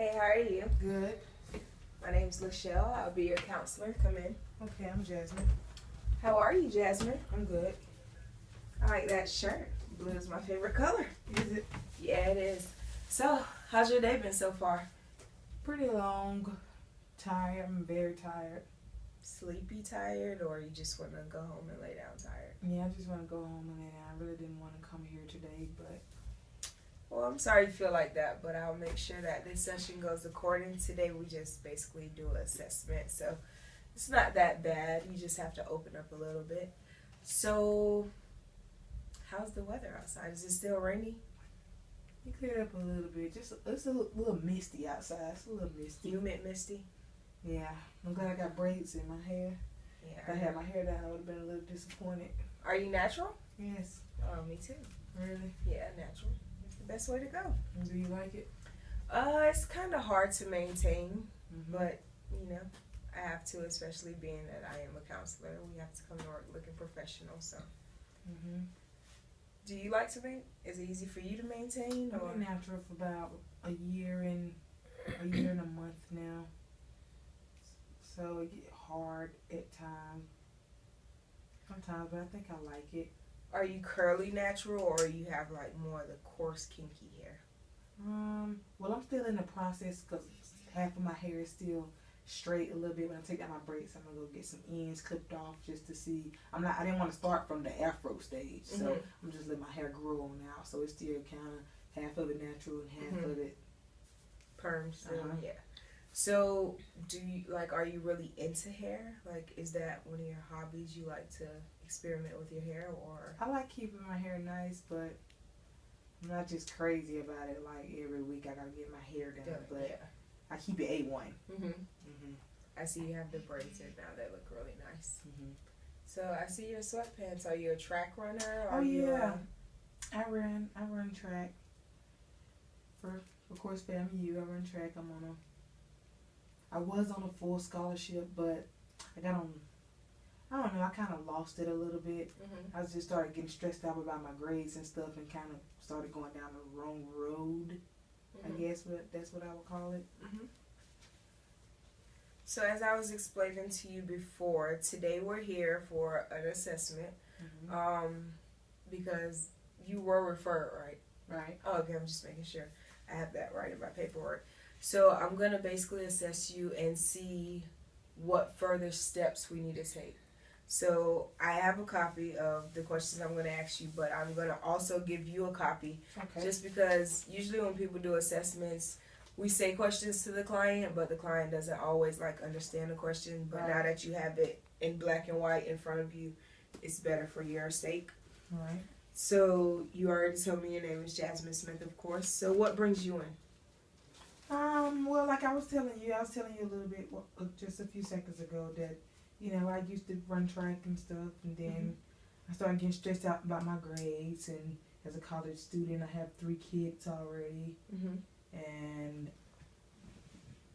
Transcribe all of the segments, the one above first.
Hey, how are you? Good. My name's LaShelle. I'll be your counselor. Come in. Okay, I'm Jasmine. How are you, Jasmine? I'm good. I like that shirt. Blue is my favorite color. Is it? Yeah, it is. So, how's your day been so far? Pretty long. Tired. I'm very tired. Sleepy, tired, or you just want to go home and lay down tired? Yeah, I just want to go home and lay down. I really didn't want to come here today, but... Well, I'm sorry you feel like that, but I'll make sure that this session goes according. Today we just basically do an assessment, so it's not that bad. You just have to open up a little bit. So, how's the weather outside? Is it still rainy? It cleared up a little bit. It's a little misty outside. It's a little misty. Humid, misty? Yeah. I'm glad I got braids in my hair. Yeah. If I had my hair down, I would have been a little disappointed. Are you natural? Yes. Oh, me too. Really? Yeah, natural. It's the best way to go. Do you like it? It's kind of hard to maintain, Mm-hmm. but, you know, I have to, especially being that I am a counselor. We have to come to work looking professional, so. Mm-hmm. Do you like to maintain? Is it easy for you to maintain? I've Or? been natural for about a year and a month now. So it get hard at times. Sometimes, but I think I like it. Are you curly natural, or you have like more of the coarse kinky hair? Well, I'm still in the process because half of my hair is still straight a little bit. When I take out my braids, I'm gonna go get some ends clipped off just to see. I didn't want to start from the afro stage, so Mm-hmm. I'm just letting my hair grow on out. So it's still kind of half of it natural and half of it. Perm still, Uh-huh. yeah. So, are you really into hair? Like, is that one of your hobbies? You like to experiment with your hair, or? I like keeping my hair nice, but I'm not just crazy about it. Like every week, I gotta get my hair done, but yeah. I keep it A1. Mm-hmm. Mhm. I see you have the braids in now. They look really nice. Mhm. So I see your sweatpants. Are you a track runner? Oh Are you yeah, I run track for of course FAMU. I run track. I was on a full scholarship, but I got on. I don't know. I kind of lost it a little bit. Mm-hmm. I just started getting stressed out about my grades and stuff, and kind of started going down the wrong road. Mm-hmm. I guess that's what I would call it. Mm-hmm. So as I was explaining to you before, today we're here for an assessment. Mm-hmm. Because you were referred, right? Right. Oh, okay, I'm just making sure I have that right in my paperwork. So I'm going to basically assess you and see what further steps we need to take. So I have a copy of the questions I'm going to ask you, but I'm going to also give you a copy. Okay. Just because usually when people do assessments, we say questions to the client, but the client doesn't always understand the question. But now that you have it in black and white in front of you, it's better for your sake. All right. So you already told me your name is Jasmine Smith, of course. So what brings you in? Well, like I was telling you a little bit just a few seconds ago that, I used to run track and stuff, and then I started getting stressed out about my grades, and as a college student, I have 3 kids already, and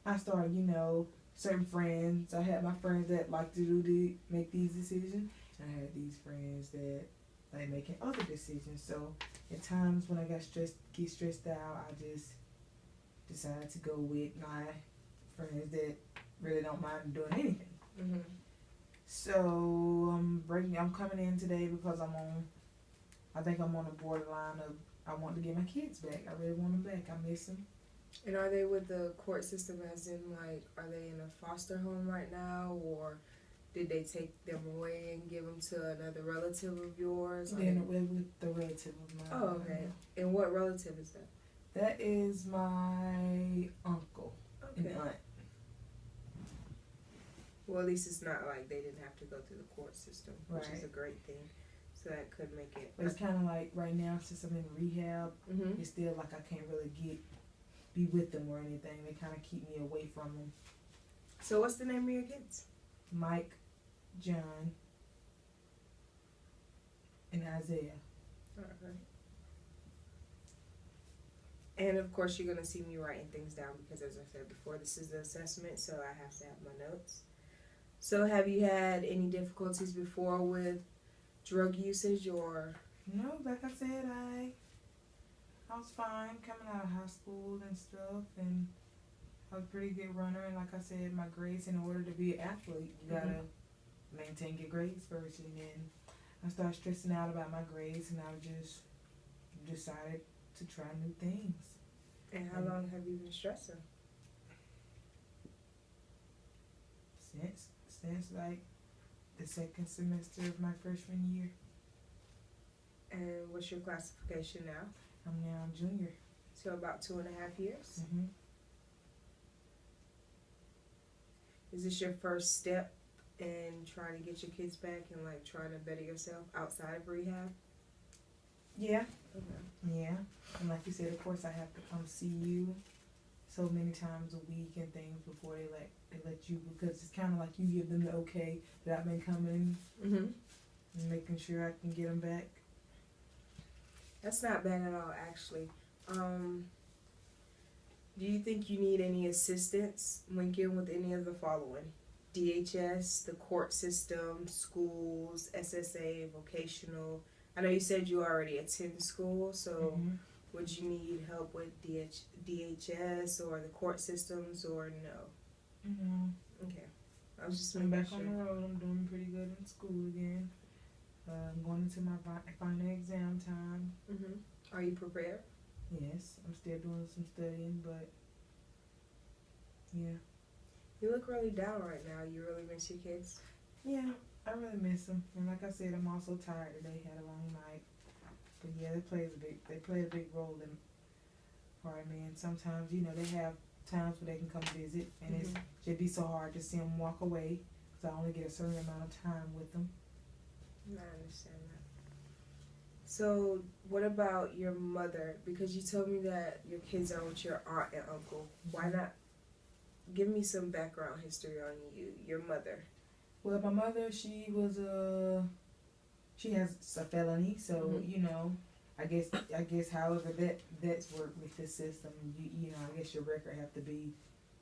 I started, certain friends. I had my friends that like to make these decisions, and I had these friends that like making other decisions. So at times when I get stressed out, I just decided to go with my friends that really don't mind doing anything. Mm-hmm. So I'm coming in today because I think I'm on the borderline of I want to get my kids back. I really want them back. I miss them. And are they with the court system, as in are they in a foster home right now, or did they take them away and give them to another relative of yours? They're with the relative of mine. Oh, okay. And what relative is that? That is my uncle and aunt. Well, at least it's not like they didn't have to go through the court system, which is Right. a great thing. So that could make it. But it's kind of like right now, since I'm in rehab, Mm-hmm. it's still like I can't really be with them or anything. They kind of keep me away from them. So what's the name of your kids? Mike, John, and Isaiah. All right. And of course, you're gonna see me writing things down because, as I said before, this is the assessment, so I have to have my notes. So, have you had any difficulties before with drug usage, or? No, like I said, I was fine coming out of high school and stuff, and I was a pretty good runner, and like I said, my grades, in order to be an athlete, you gotta maintain your grades first. And then I started stressing out about my grades, and I just decided to try new things. And how long have you been stressing? Since like the second semester of my freshman year. And what's your classification now? I'm now a junior. So about 2.5 years? Mm-hmm. Is this your first step in trying to get your kids back and like trying to better yourself outside of rehab? Yeah. Okay. Yeah. And like you said, of course I have to come see you so many times a week and things before they let you, because it's kind of like you give them the okay that I've been coming and making sure I can get them back. That's not bad at all, actually. Do you think you need any assistance when getting with any of the following? DHS, the court system, schools, SSA, vocational. I know you said you already attend school, so would you need help with DHS or the court systems, or no? Okay. I was just I'm making back sure. on the road. I'm doing pretty good in school again. I'm going into my final exam time. Are you prepared? Yes, I'm still doing some studying, but yeah. You look really down right now. You really miss your kids? Yeah, I really miss them. And like I said, I'm also tired that they had a long night. But yeah, they play a big role in part of me. And sometimes, you know, they have times where they can come visit, and it should be so hard to see them walk away because I only get a certain amount of time with them. I understand that. So, what about your mother? Because you told me that your kids are with your aunt and uncle. Why not? Give me some background history on you, your mother. Well, my mother, she has a felony, so you know, I guess however that's worked with the system, you know, I guess your record have to be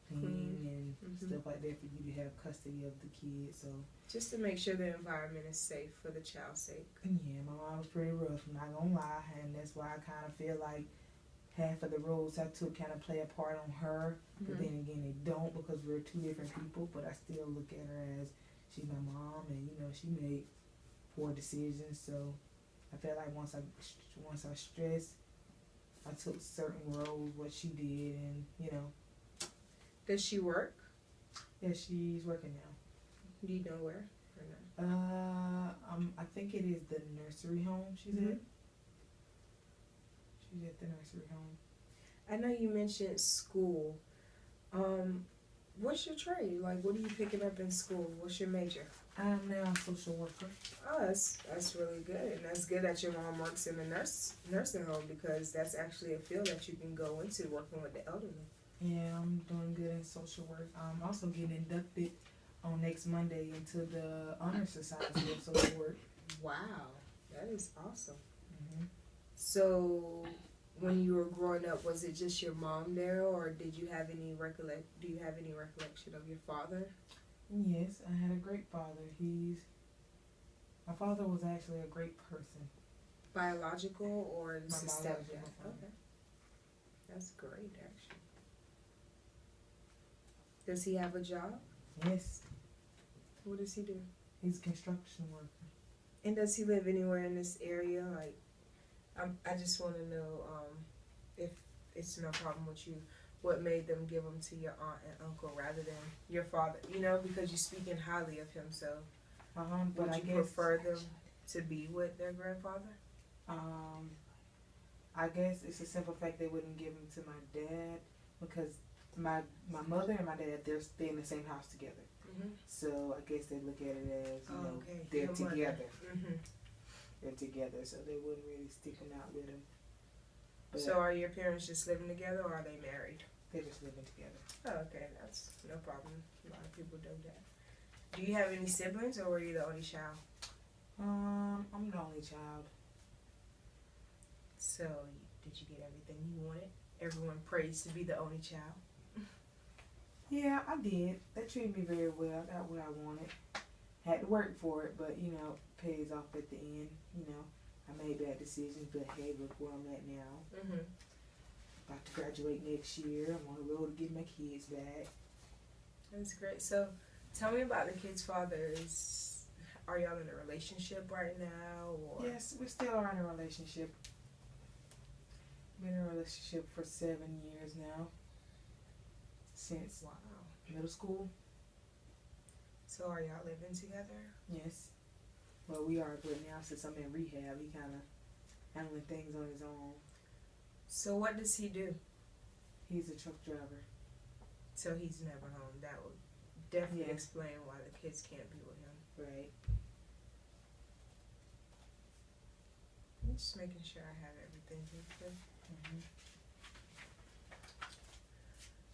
clean and stuff like that for you to have custody of the kids. So just to make sure the environment is safe for the child's sake. Yeah, my mom was pretty rough, I'm not gonna lie, and that's why I kind of feel like half of the roles I took kind of play a part on her, but then again they don't, because we're two different people. But I still look at her as she's my mom, and you know, she made poor decisions. So I felt like once I stressed, I took certain roles, what she did, and you know. Does she work? Yeah, she's working now. Do you know where or not? I think it is the nursery home she's at. She's at the nursery home. I know you mentioned school. What's your trade? Like, what are you picking up in school? What's your major? I'm now a social worker. Oh, that's really good. And that's good that your mom works in a nursing home, because that's actually a field that you can go into, working with the elderly. Yeah, I'm doing good in social work. I'm also getting inducted on next Monday into the Honor Society of Social Work. Wow, that is awesome. So, when you were growing up, was it just your mom there, or do you have any recollection of your father? Yes, I had a great father. My father was actually a great person. Biological or My stepdad? biological father. Okay, that's great, actually. Does he have a job? Yes. What does he do? He's a construction worker. And does he live anywhere in this area? Like, I just want to know if it's no problem with you, what made them give him to your aunt and uncle rather than your father? You know, because you're speaking highly of him, so But would you prefer them to be with their grandfather? I guess it's a simple fact they wouldn't give him to my dad, because my mother and my dad, they stay in the same house together. So I guess they look at it as, you know, they're together. They're together, so they wouldn't really stick him out with him. But so are your parents just living together, or are they married? They're just living together. Oh, okay, that's no problem. A lot of people do that. Do you have any siblings, or were you the only child? I'm the only child. So, did you get everything you wanted? Everyone prays to be the only child. Yeah, I did. They treated me very well. I got what I wanted. Had to work for it, but you know, pays off at the end. You know, I made bad decisions, but hey, look where I'm at now. about to graduate next year. I'm on the road to get my kids back. That's great. So, tell me about the kid's father. Are y'all in a relationship right now? Or? Yes, we still are in a relationship. Been in a relationship for 7 years now. Since middle school. So are y'all living together? Yes. Well, we are, but now since I'm in rehab, he kind of handling things on his own. So what does he do? He's a truck driver. So he's never home. That would definitely explain why the kids can't be with him. Right. I'm just making sure I have everything here. Mm-hmm.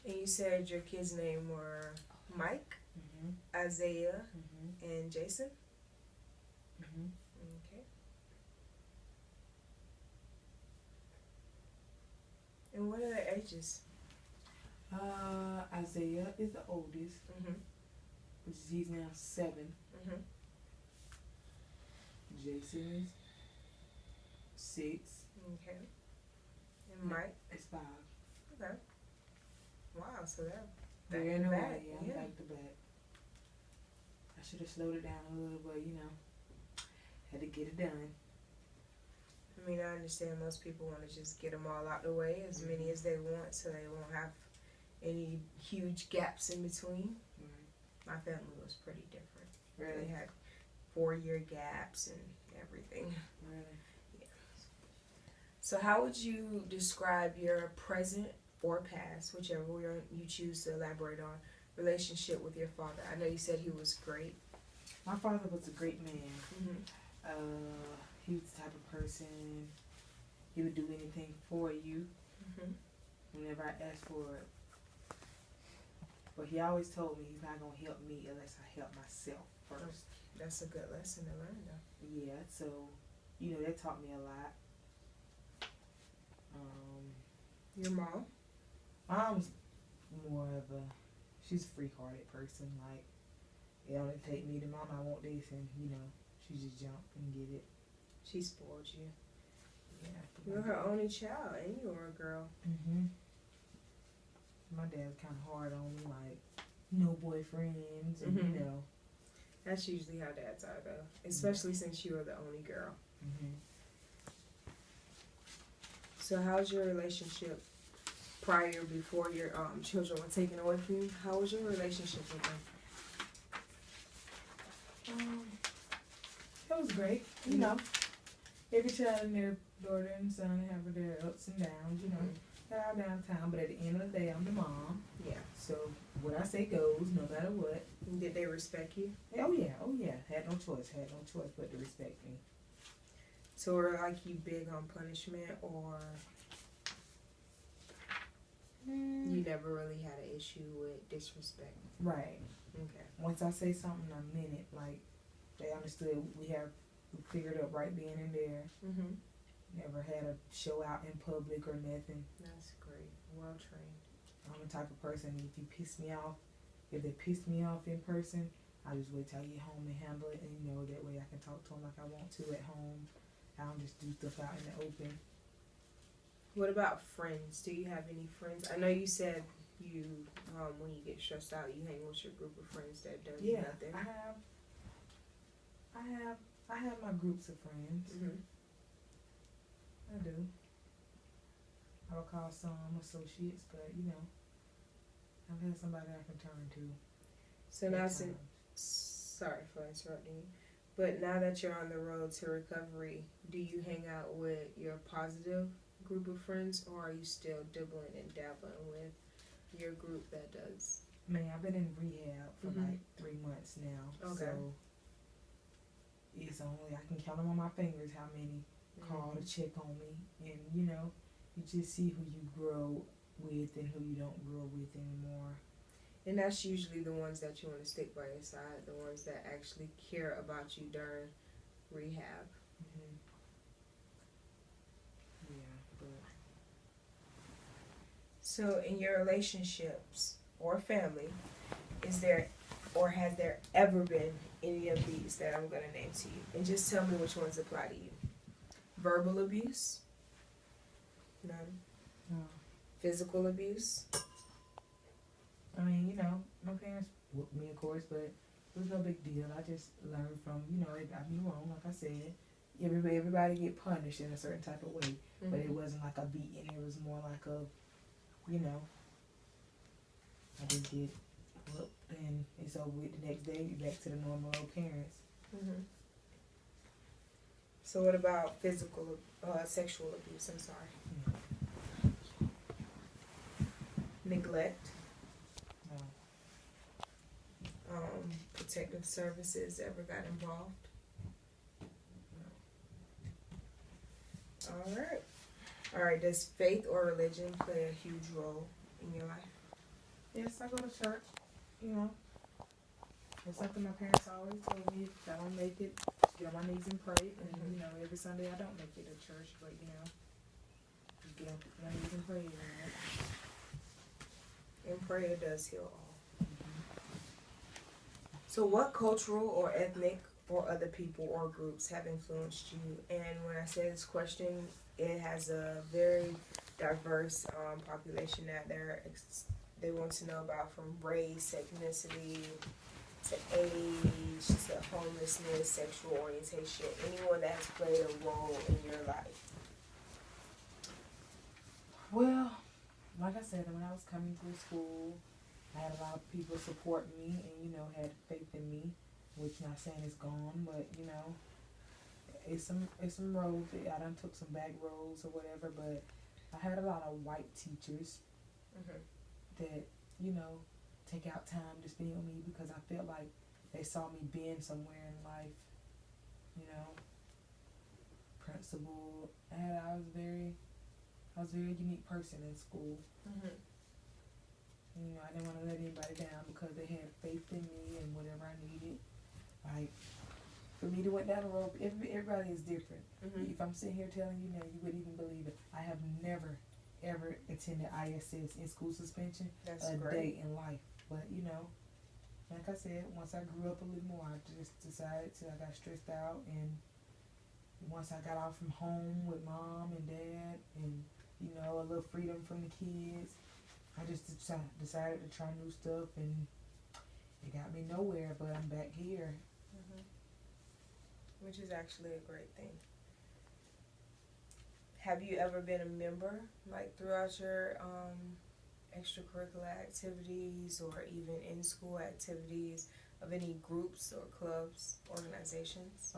And you said your kids' name were Mike, Isaiah, and Jason? Okay. And what are their ages? Isaiah is the oldest, which is he's now 7. Jason is 6. Okay. And Mike is 5. Okay. Wow, so they're in the way. Yeah, back to back. I should have slowed it down a little, but had to get it done. I mean, I understand most people want to just get them all out the way, as many as they want, so they won't have any huge gaps in between. My family was pretty different. Really? They had 4-year gaps and everything. Really? Yeah. So how would you describe your present or past, whichever you choose to elaborate on, relationship with your father? I know you said he was great. My father was a great man. He was the type of person, he would do anything for you whenever I asked for it. But he always told me he's not going to help me unless I help myself first. That's a good lesson to learn, though. Yeah, so, that taught me a lot. Your mom? Mom's more of she's a free-hearted person. Like, it only take me to mom, I want this, and, she just jump and get it. She spoiled you. Yeah. You're her only child, and you were a girl. My dad was kind of hard on me, like, no boyfriends, and, That's usually how dads are, though. Especially since you were the only girl. So how's your relationship before your children were taken away from you? How was your relationship with them? It was great. Every child and their daughter and son have their ups and downs, They're all downtown, but at the end of the day, I'm the mom. Yeah. So what I say goes, no matter what. Did they respect you? Oh yeah. Had no choice but to respect me. So were you big on punishment, or you never really had an issue with disrespect? Right. Okay. Once I say something, I meant it. Like, they understood we figured up right then and there. Never had a show out in public or nothing. That's great. Well trained. I'm the type of person, if they piss me off in person, I just wait till I get home and handle it, and that way I can talk to them like I want to at home. I don't just do stuff out in the open. What about friends? Do you have any friends? I know you said you, when you get stressed out, you hang with your group of friends that does nothing. I have my groups of friends. I do. I would call some associates, but I've had somebody I can turn to. So now, sorry for interrupting you, but now that you're on the road to recovery, do you hang out with your positive group of friends, or are you still dibbling and dabbling with your group that does? Man, I've been in rehab for like 3 months now. Okay. So it's only, I can count them on my fingers how many call to check on me, and you just see who you grow with and who you don't grow with anymore. And that's usually the ones that you want to stick by your side, the ones that actually care about you during rehab. So in your relationships or family, is there or has there ever been any of these that I'm going to name to you? And just tell me which ones apply to you. Verbal abuse? None. No. Physical abuse? I mean, my parents whooped me, of course, but it was no big deal. I just learned from, it got me wrong, like I said. Everybody get punished in a certain type of way, but it wasn't like a beating. It was more like a, I just get whooped, and it's over with. The next day, you're back to the normal old parents. So what about sexual abuse? I'm sorry. Neglect. No. Protective services ever got involved? No. All right. Does faith or religion play a huge role in your life? Yes, I go to church. It's something my parents always told me. If I don't make it, get on my knees and pray. And every Sunday I don't make it to church, but just get on my knees and pray. And prayer does heal all. So what cultural or ethnic or other people or groups have influenced you? And when I say this question, it has a very diverse population that they want to know about, from race, ethnicity, to age, to homelessness, sexual orientation, anyone that has played a role in your life. Well, like I said, when I was coming through school, I had a lot of people support me and, had faith in me, which not saying it's gone, but, it's some roads. I done took some back roads or whatever, but I had a lot of white teachers that, take out time to spend with me because I felt like they saw me being somewhere in life, principal. I was a very unique person in school. I didn't want to let anybody down because they had faith in me and whatever I needed. Like, for me to went down the road, everybody is different. If I'm sitting here telling you now, you wouldn't even believe it. I have never, ever attended ISS in school suspension. That's a day in life. But, like I said, once I grew up a little more, I just decided I got stressed out. And once I got off from home with mom and dad and, a little freedom from the kids, I just decided to try new stuff, and it got me nowhere, but I'm back here. Which is actually a great thing. Have you ever been a member, like throughout your extracurricular activities or even in-school activities, of any groups or clubs, organizations?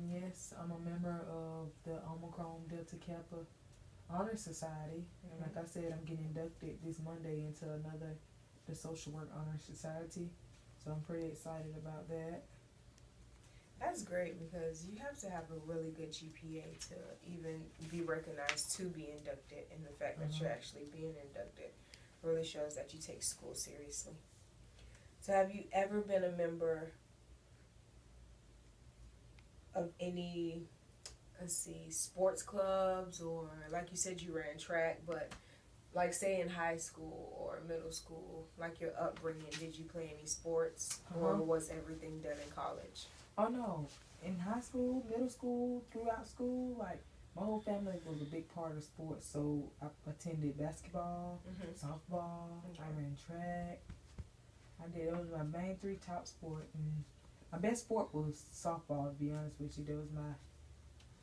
Yes, I'm a member of the Omicron Delta Kappa Honor Society. And like I said, I'm getting inducted this Monday into the Social Work Honor Society. So I'm pretty excited about that. That's great, because you have to have a really good GPA to even be recognized to be inducted, and the fact that you're actually being inducted really shows that you take school seriously. So have you ever been a member of any, sports clubs, or like you said you ran track, but like say in high school or middle school, like your upbringing, did you play any sports or was everything done in college? Oh no, in high school, middle school, throughout school, like my whole family was a big part of sports. So I attended basketball, softball, I ran track. It was my main 3 top sport, and my best sport was softball, to be honest with you. That was my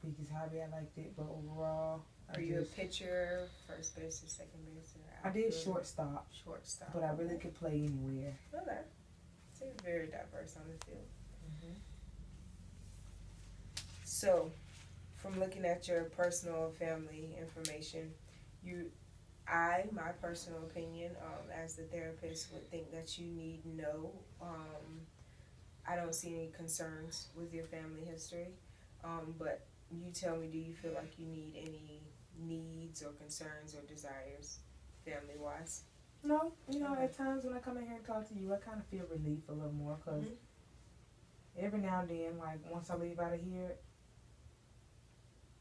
biggest hobby. I liked it, but overall, Are you a pitcher, first base or second base? I did shortstop. Shortstop. But I really could play anywhere. Okay. So you're very diverse on the field. So, from looking at your personal family information, my personal opinion, as the therapist, would think that you need no, I don't see any concerns with your family history, but you tell me, do you feel like you need any needs or concerns or desires family-wise? No, at times when I come in here and talk to you, I kind of feel relief a little more, because every now and then, like once I leave out of here,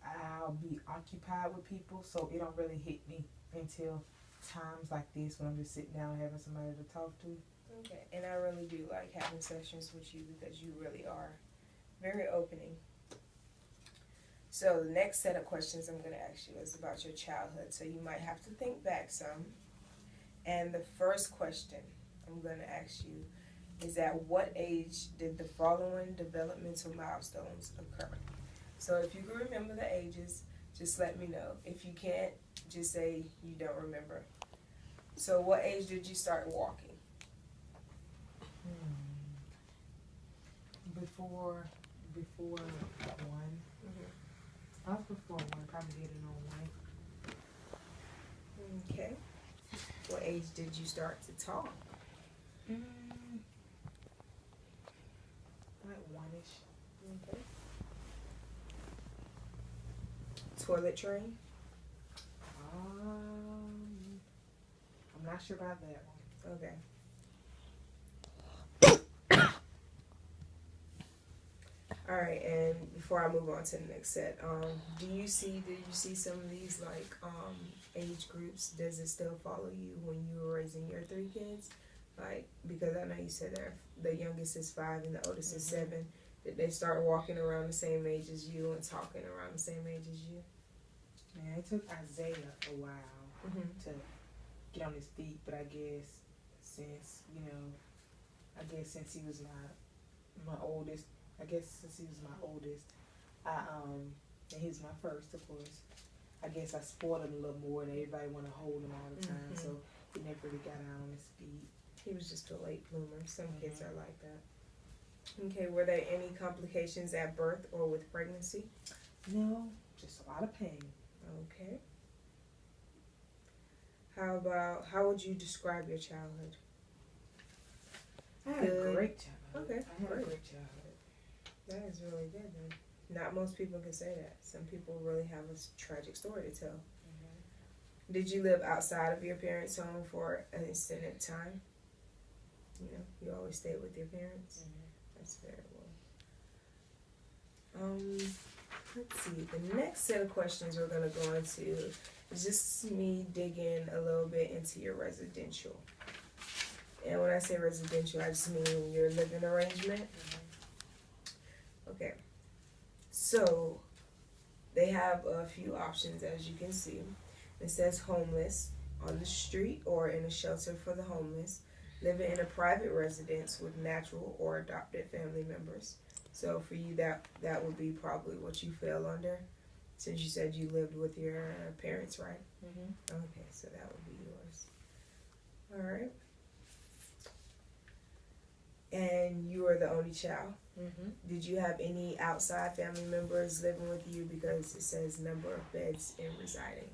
I'll be occupied with people, so it don't really hit me until times like this when I'm just sitting down having somebody to talk to. Okay, and I really do like having sessions with you, because you really are very opening. So the next set of questions I'm going to ask you is about your childhood. So you might have to think back some. And the first question I'm going to ask you is, at what age did the following developmental milestones occur? So if you can remember the ages, just let me know. If you can't, just say you don't remember. So what age did you start walking? Before one. I was before one, probably getting on one. Okay. What age did you start to talk? Like one-ish. Okay. Toilet train? I'm not sure about that one. Okay. All right, and before I move on to the next set, did you see some of these like age groups? Does it still follow you when you were raising your 3 kids? Like, because I know you said that the youngest is 5 and the oldest is 7. Did they start walking around the same age as you and talking around the same age as you? Man, it took Isaiah a while to get on his feet, but I guess since he was my oldest, and he was my first, of course, I guess I spoiled him a little more, and everybody want to hold him all the time, so he never really got out on his feet. He was just a late bloomer. Some kids are like that. Okay, were there any complications at birth or with pregnancy? No, just a lot of pain. Okay. How would you describe your childhood? I had a great childhood. Okay, I had a great childhood. That is really good then. Not most people can say that. Some people really have a tragic story to tell. Did you live outside of your parents' home for an extended time? You know, you always stayed with your parents? That's very well. Let's see. The next set of questions we're going to go into is just me digging a little bit into your residential. And when I say residential, I just mean your living arrangement. Okay. So, they have a few options, as you can see. It says homeless, on the street or in a shelter for the homeless, living in a private residence with natural or adopted family members. So for you, that would be probably what you fell under, since you said you lived with your parents, right? Okay, so that would be yours. All right. And you are the only child. Did you have any outside family members living with you? Because it says number of beds and residing.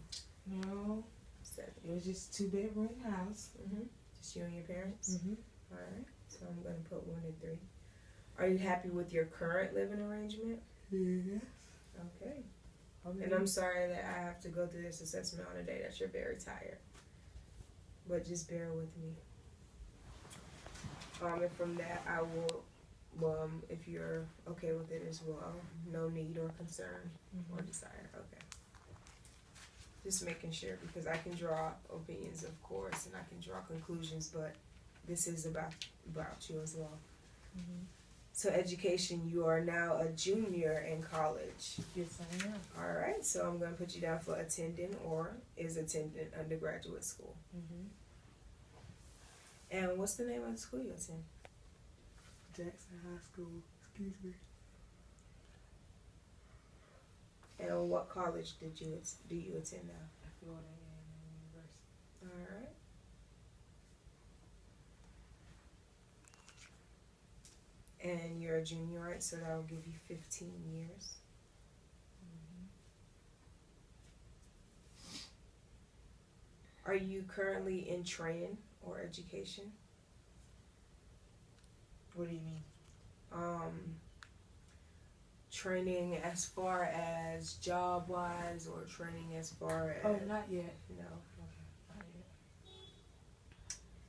No. 7. It was just 2-bedroom house. Just you and your parents? All right. So I'm going to put 1 and 3. Are you happy with your current living arrangement? Yes. Okay. And I'm sorry that I have to go through this assessment on a day that you're very tired. But just bear with me. And from that, I will, if you're okay with it as well, no need or concern or desire. Okay. Just making sure, because I can draw opinions, of course, and I can draw conclusions, but this is about you as well. So education, you are now a junior in college. Yes, I am. All right, so I'm going to put you down for attending or is attending undergraduate school. And what's the name of the school you attend? Jackson High School. Excuse me. And what college do you attend now? Florida University. All right. And you're a junior, right? So that will give you 15 years. Are you currently in training or education? What do you mean? Training as far as job-wise, or training as far as... Oh, not yet. No. Okay, not yet.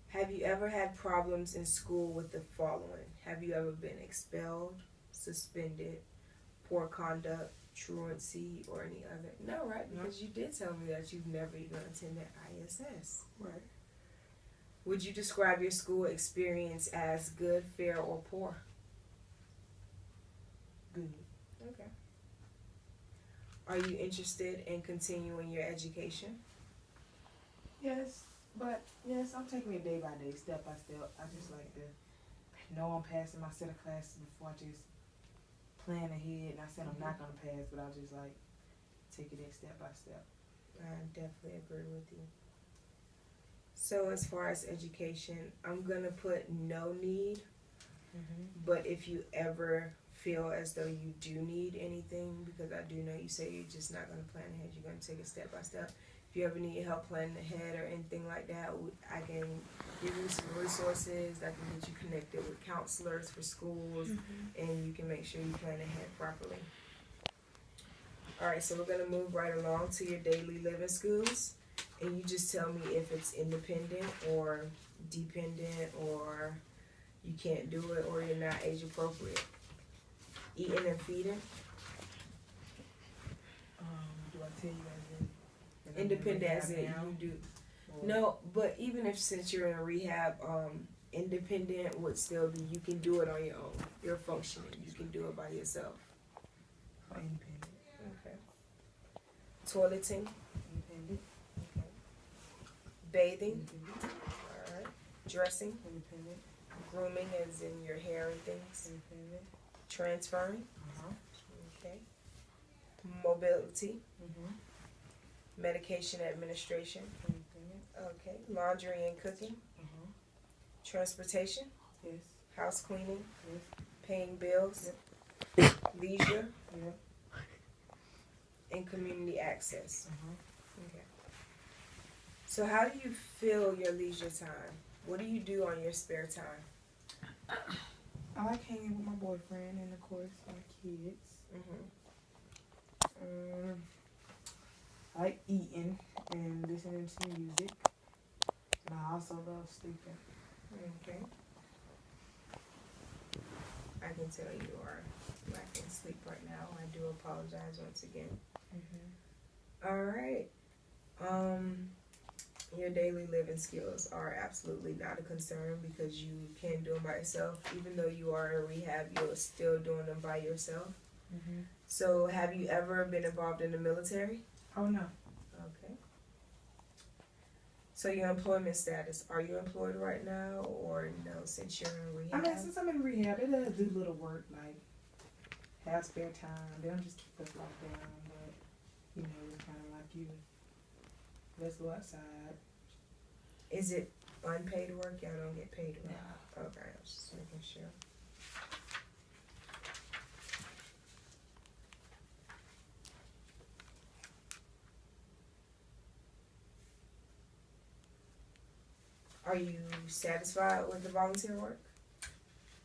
Have you ever had problems in school with the following? Have you ever been expelled, suspended, poor conduct, truancy, or any other? No, right? Because you did tell me that you've never even attended ISS. Right. Would you describe your school experience as good, fair, or poor? Good. Okay. Are you interested in continuing your education? Yes, but yes, I'm taking it day by day, step by step. I just like to know I'm passing my set of classes before I just plan ahead. And I said I'm not gonna pass, but I'll just like take it in step by step. I definitely agree with you. So as far as education, I'm gonna put no need, but if you ever feel as though you do need anything, because I do know you say you're just not gonna plan ahead, you're gonna take it step by step. If you ever need help planning ahead or anything like that, I can give you some resources. I can get you connected with counselors for schools, and you can make sure you plan ahead properly. All right, so we're gonna move right along to your daily living skills, and you just tell me if it's independent or dependent, or you can't do it, or you're not age appropriate. Eating and feeding. Do I tell you as in Independent as in you do. No, but even if since you're in rehab, independent would still be you can do it on your own. You're functioning. You can do it by yourself. Independent. Okay. Toileting. Independent. Okay. Bathing. Independent. All right. Dressing. Independent. Grooming, as in your hair and things. Independent. Transferring. Okay. Mobility. Medication administration. Independent. Okay. Laundry and cooking. Transportation. Yes. House cleaning. Yes. Paying bills. Leisure. Yep. And community access. Okay. So how do you fill your leisure time? What do you do on your spare time? I like hanging with my boyfriend and of course my kids. I like eating and listening to music. And I also love sleeping. Okay. I can tell you are lacking sleep right now. I do apologize once again. All right. Your daily living skills are absolutely not a concern because you can do them by yourself. Even though you are in rehab, you're still doing them by yourself. So have you ever been involved in the military? Oh, no. Okay. So your employment status, are you employed right now or no, since you're in rehab? I mean, since I'm in rehab, it does do little work, like have spare time. They don't just keep us locked down, but, you know, it's kind of like you, let's go outside. Is it unpaid work? Y'all don't get paid work? No. Okay, I was just making sure. Are you satisfied with the volunteer work?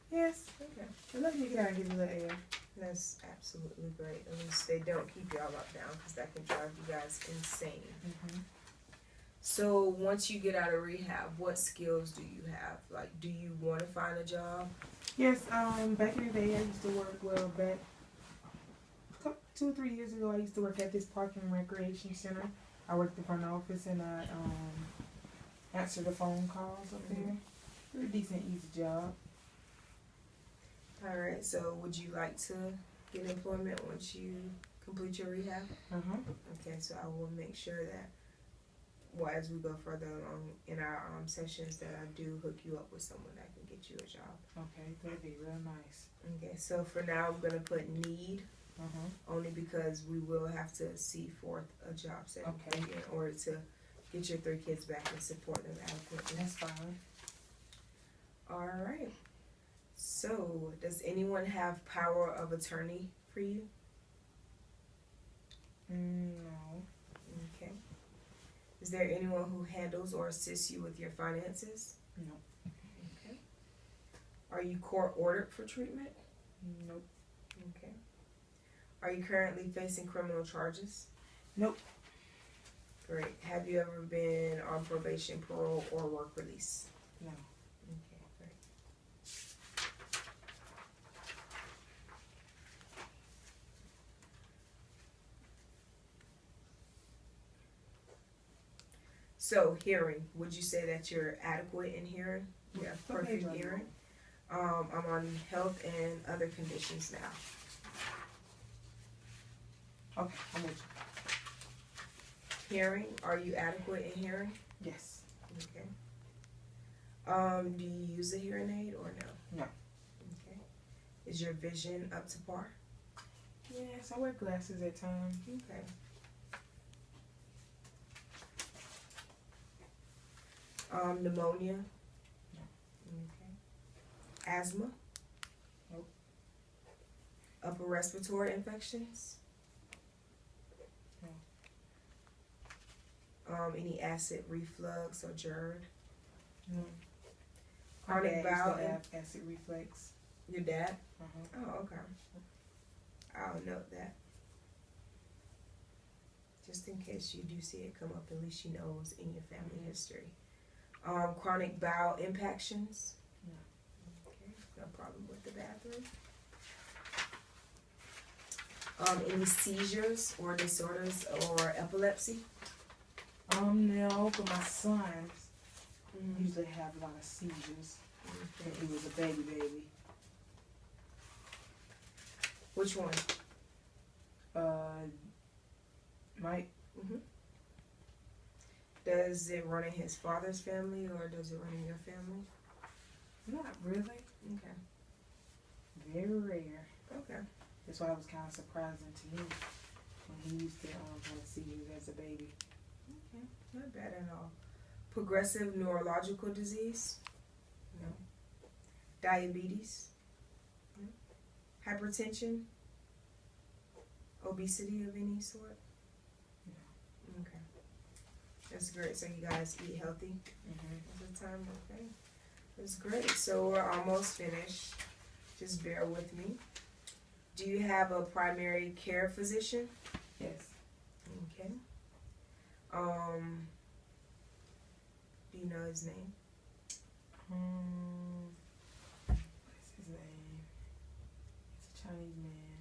Yes. Okay. They let me get out and get a little air. That's absolutely great. At least they don't keep y'all locked down because that can drive you guys insane. So once you get out of rehab, what skills do you have? Like, do you want to find a job? Yes, back in the day I used to work, well, back 2 or 3 years ago I used to work at this park and recreation center. I worked in front office and I answered the phone calls up there. Pretty decent, easy job. All right, so would you like to get employment once you complete your rehab? Okay, so I will make sure that, well, as we go further along in our sessions, that I do hook you up with someone that can get you a job. Okay, that'd be real nice. Okay, so for now, I'm going to put need, only because we will have to see forth a job setting Okay. in order to get your 3 kids back and support them adequately. That's fine. All right. So, does anyone have power of attorney for you? No. Okay. Is there anyone who handles or assists you with your finances? No. Okay. Are you court ordered for treatment? Nope. Okay. Are you currently facing criminal charges? Nope. Great. Have you ever been on probation, parole, or work release? No. Okay, great. So, hearing, would you say that you're adequate in hearing? Yeah, perfect hearing. I'm on health and other conditions now. Okay, I'm with Hearing, are you adequate in hearing? you. Yes. Okay. Do you use a hearing aid or no? No. Okay. Is your vision up to par? Yes, I wear glasses at times. Okay. Pneumonia? No. Okay. Asthma? Nope. Upper respiratory infections? No. Any acid reflux or GERD? No. Chronic bowel? have acid reflux. Your dad? Uh-huh. Oh, okay. I'll note that. Just in case you do see it come up, at least she knows in your family history. Chronic bowel impactions? No. Okay, no problem with the bathroom. Any seizures or disorders or epilepsy? No, but my sons usually have a lot of seizures. And he was a baby. Which one? Mike. Does it run in his father's family or does it run in your family? Not really. Okay. Very rare. Okay. That's why it was kind of surprising to me when he used to have seizures as a baby. Okay. Not bad at all. Progressive neurological disease? No. Diabetes? No. Hypertension? Obesity of any sort? No. Okay. That's great. So you guys eat healthy Mm-hmm. at the time? Okay. That's great. So we're almost finished. Just bear with me. Do you have a primary care physician? Yes. Okay. Do you know his name? What's his name? He's a Chinese man.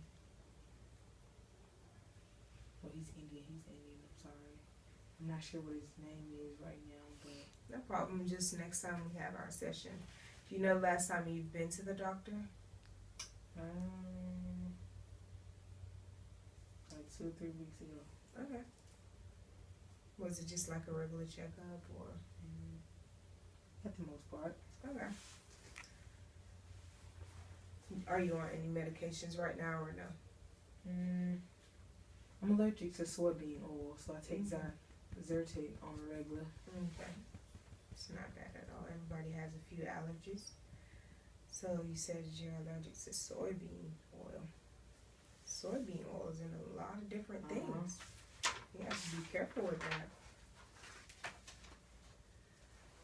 Well, he's Indian. I'm sorry. I'm not sure what his name is right now, but No problem. Just next time we have our session. Do you know the last time you've been to the doctor? like 2 or 3 weeks ago. Okay. Was it just like a regular checkup or? At the most part. Okay. Are you on any medications right now or no? I'm allergic to soybean oil, so I take Zyrtec on a regular. Okay. It's not bad at all. Everybody has a few allergies. So you said you're allergic to soybean oil. Soybean oil is in a lot of different things. You have to be careful with that.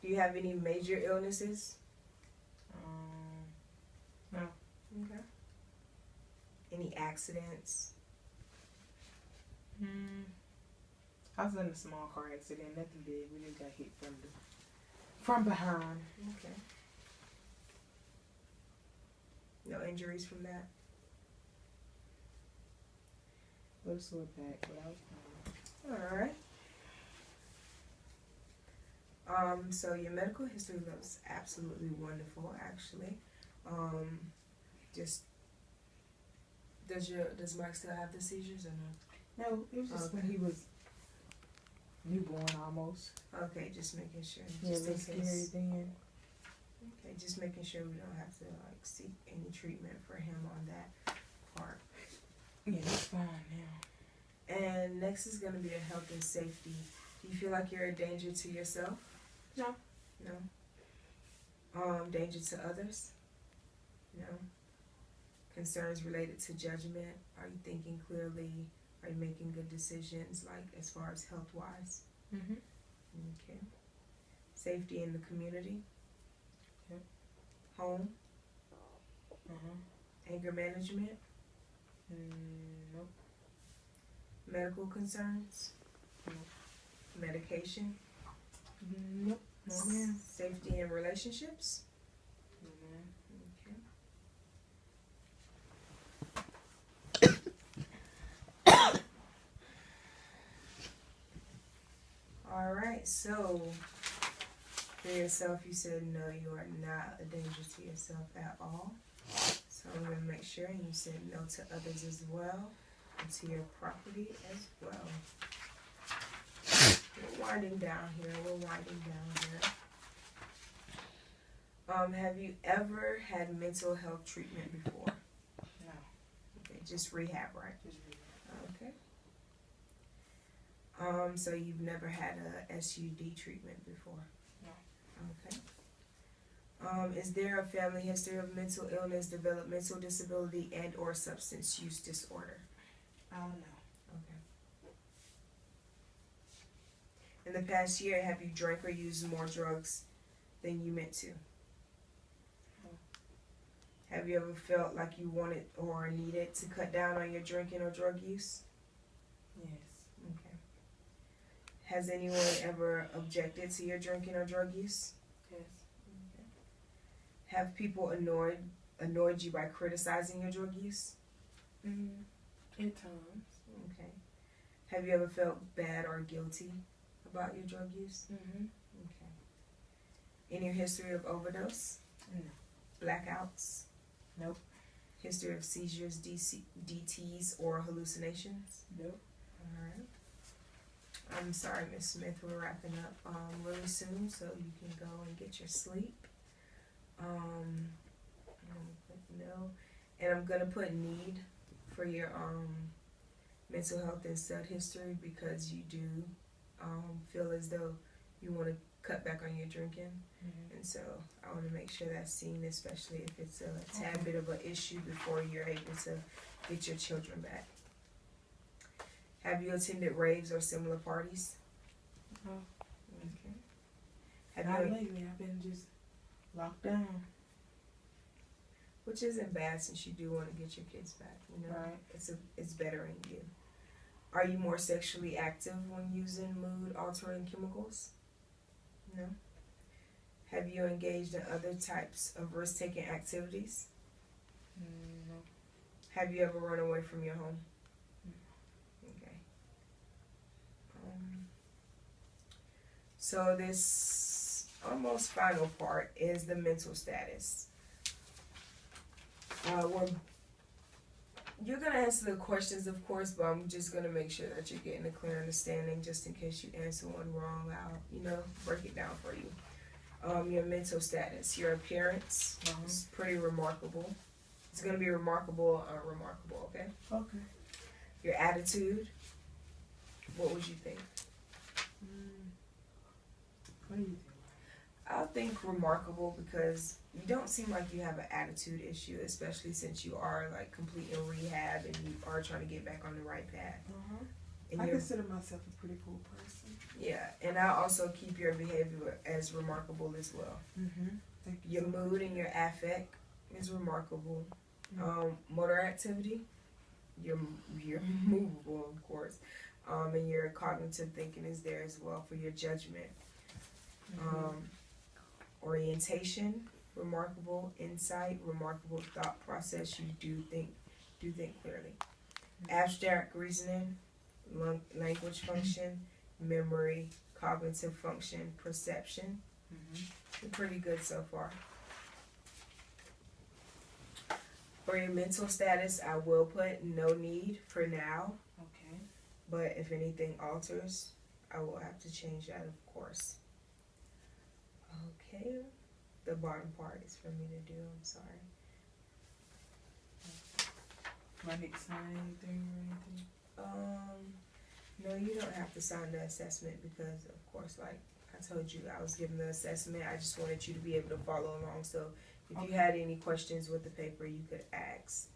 Do you have any major illnesses? No. Okay. Any accidents? I was in a small car accident, nothing big. We just got hit from behind. Okay. No injuries from that? A little sore back, but I was fine. Alright. So your medical history looks absolutely wonderful, actually. Just does Mike still have the seizures or no? No, it was just when he was newborn almost. Okay, just making sure. Yeah, Just it in was scary case. then. Okay, just making sure we don't have to like seek any treatment for him on that part. Yeah, it's fine now. And next is going to be a health and safety. Do you feel like you're a danger to yourself? No. No. Danger to others? No. Concerns related to judgment? Are you thinking clearly? Are you making good decisions, like as far as health wise? Okay. Safety in the community? Yep. Home? Anger management? Nope. Medical concerns? Nope. Medication? Nope. No, ma'am. Safety in relationships? No, ma'am. Alright, so for yourself, you said no, you are not a danger to yourself at all. So I'm going to make sure, and you said no to others as well. into your property as well. We're winding down here. Have you ever had mental health treatment before? No. Okay, just rehab, right? Just rehab. Okay. So you've never had a SUD treatment before? No. Okay. Is there a family history of mental illness, developmental disability, and or substance use disorder? I don't know. Okay. In the past year, have you drank or used more drugs than you meant to? No. Have you ever felt like you wanted or needed to cut down on your drinking or drug use? Yes. Okay. Has anyone ever objected to your drinking or drug use? Yes. Okay. Have people annoyed you by criticizing your drug use? At times. Okay. Have you ever felt bad or guilty about your drug use? Okay. Any history of overdose? No. Blackouts? Nope. History of seizures, DTs, or hallucinations? Nope. Alright. I'm sorry, Miss Smith, we're wrapping up really soon, so you can go and get your sleep. I'm gonna put no, and I'm gonna put need for your mental health and stud history because you do feel as though you want to cut back on your drinking, and so I want to make sure that's seen, especially if it's a tad bit of an issue before you're able to get your children back. Have you attended raves or similar parties? No. Okay. Not lately. I've been just locked down. Which isn't bad since you do want to get your kids back. You know, Right. It's bettering you. Are you more sexually active when using mood altering chemicals? No. Have you engaged in other types of risk taking activities? No. Have you ever run away from your home? Okay. So this almost final part is the mental status. You're going to answer the questions, of course, but I'm just going to make sure that you're getting a clear understanding just in case you answer one wrong. I'll, break it down for you. Your mental status, your appearance is pretty remarkable. It's going to be remarkable, okay? Okay. Your attitude, what would you think? What do you think? I think remarkable because you don't seem like you have an attitude issue, especially since you are like completing rehab and you are trying to get back on the right path. And I consider myself a pretty cool person. Yeah, and I also keep your behavior as remarkable as well. Thank you. Your mood and your affect is remarkable. Motor activity, you're movable, of course. And your cognitive thinking is there as well for your judgment. Orientation, remarkable. Insight, remarkable. Thought process, you do think clearly. Abstract reasoning, language function, memory, cognitive function, perception. You're pretty good so far. For your mental status, I will put no need for now. Okay. But if anything alters, I will have to change that, of course. Okay. The bottom part is for me to do. I'm sorry. Do I need to sign anything or anything? No, you don't have to sign the assessment because, of course, like I told you, I was given the assessment. I just wanted you to be able to follow along. So if you had any questions with the paper, you could ask.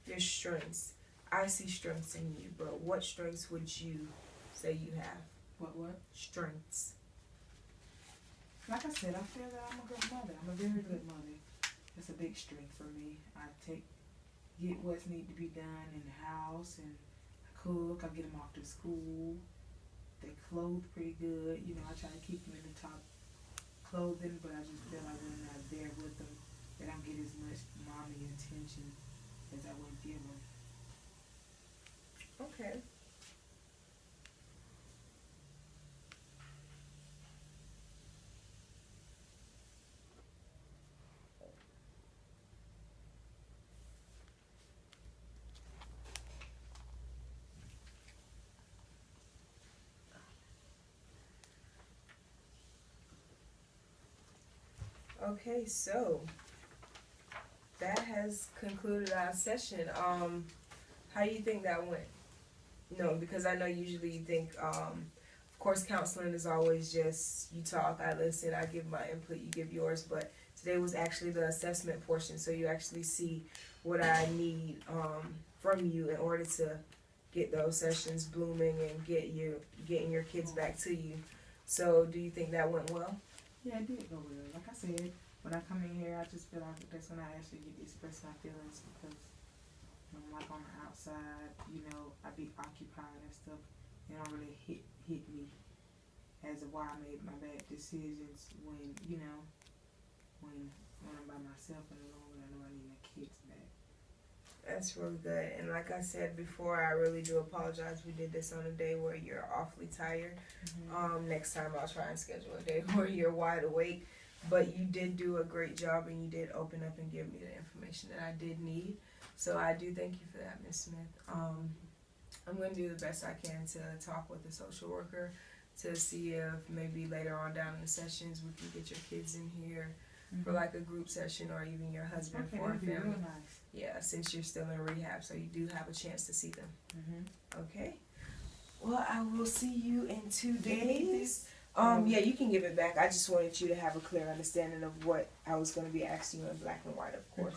Your strengths. I see strengths in you, but what strengths would you say you have? What? Strengths. Like I said, I feel that I'm a good mother. I'm a very good mother. It's a big strength for me. I get what's need to be done in the house, and I cook. I get them off to school. They clothe pretty good. I try to keep them in the top clothing, but I just feel like when I'm not there with them, they don't get as much mommy attention as I would give them. Okay. Okay, so that has concluded our session. How do you think that went? No, because I know usually you think, of course, counseling is always just you talk, I listen, I give my input, you give yours, but today was actually the assessment portion, so you actually see what I need from you in order to get those sessions blooming and getting your kids back to you. So, do you think that went well? Yeah, it did go well. Like I said, when I come in here, I just feel like that's when I actually get to express my feelings because when I'm like on the outside, you know, I be occupied and stuff. It don't really hit me as to why I made my bad decisions when, you know, when I'm by myself and alone and I know I need my kids back. That's really good. And like I said before, I really do apologize. We did this on a day where you're awfully tired. Next time I'll try and schedule a day where you're wide awake. But you did do a great job and you did open up and give me the information that I did need. So I do thank you for that, Ms. Smith. I'm going to do the best I can to talk with the social worker to see if maybe later on down in the sessions we can get your kids in here for like a group session or even your husband for a family. Real nice. Yeah, since you're still in rehab, so you do have a chance to see them. Okay. Well, I will see you in 2 days. Yeah, you can give it back. I just wanted you to have a clear understanding of what I was going to be asking you in black and white, of course.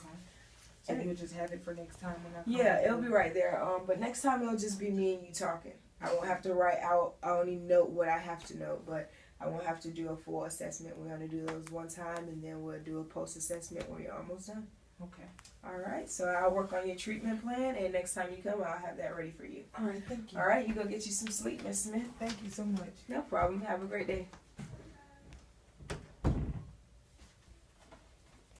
So you'll just have it for next time when I come? Yeah, it'll be right there. But next time it'll just be me and you talking. I won't have to write out. I only note what I have to note, but I won't have to do a full assessment. We're going to do those one time, and then we'll do a post-assessment when you're almost done. Okay. All right. So I'll work on your treatment plan, and next time you come, I'll have that ready for you. All right. Thank you. All right. You go get you some sleep, Miss Smith. Thank you so much. No problem. Have a great day.